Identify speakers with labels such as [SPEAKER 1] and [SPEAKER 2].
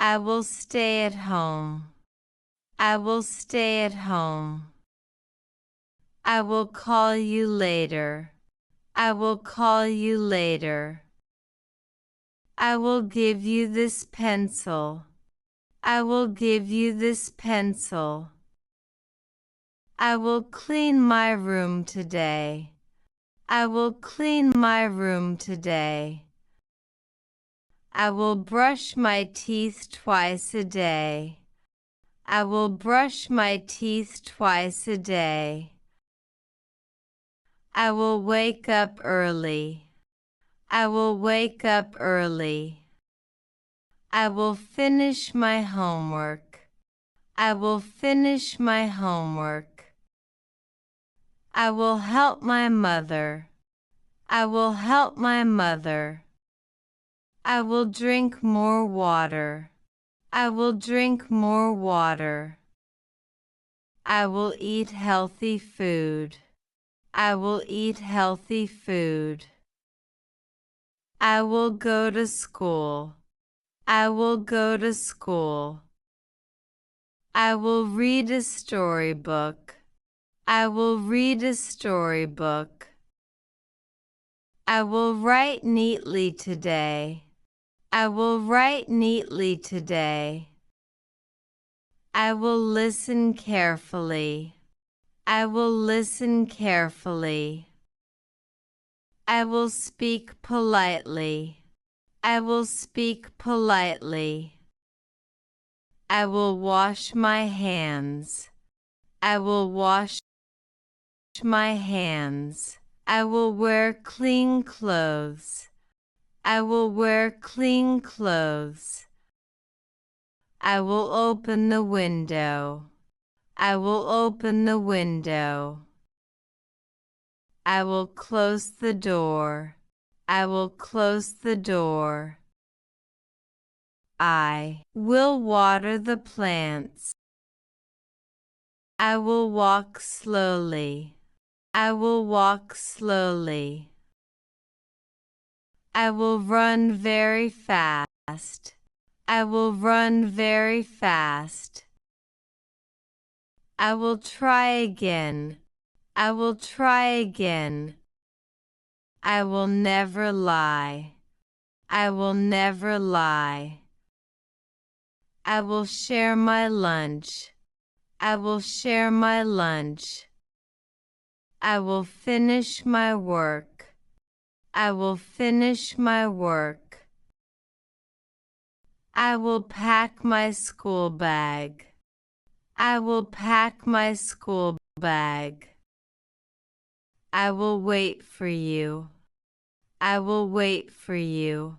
[SPEAKER 1] I will stay at home. I will stay at home. I will call you later. I will call you later. I will give you this pencil. I will give you this pencil. I will clean my room today. I will clean my room today. I will brush my teeth twice a day. I will brush my teeth twice a day. I will wake up early. I will wake up early. I will finish my homework. I will finish my homework. I will help my mother. I will help my mother. I will drink more water. I will drink more water. I will eat healthy food. I will eat healthy food. I will go to school. I will go to school. I will read a storybook. I will read a storybook. I will write neatly today. I will write neatly today. I will listen carefully. I will listen carefully. I will speak politely. I will speak politely. I will wash my hands. I will wash my hands. I will wear clean clothes. I will wear clean clothes. I will open the window. I will open the window. I will close the door. I will close the door. I will water the plants. I will walk slowly. I will walk slowly. I will run very fast. I will run very fast. I will try again. I will try again. I will never lie. I will never lie. I will share my lunch. I will share my lunch. I will finish my work. I will finish my work. I will pack my school bag. I will pack my school bag. I will wait for you. I will wait for you.